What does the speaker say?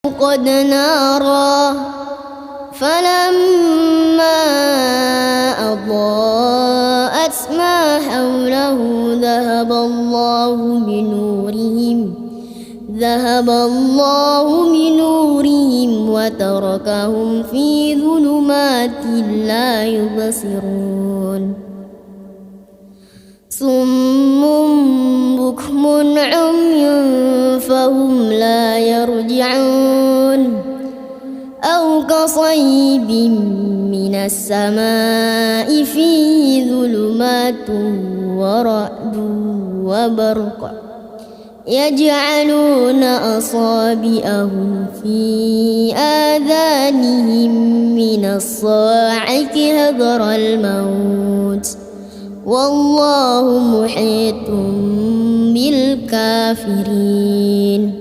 قد نارا فلما أضاءت ما حوله ذهب الله بنورهم وتركهم في ظلمات لا يبصرون صم بكم عمي فهم لا يرجعون أو كصيب من السماء فيه ظلمات ورعد وبرق يجعلون أصابعهم في آذانهم من الصواعق حذر الموت والله محيط بالكافرين.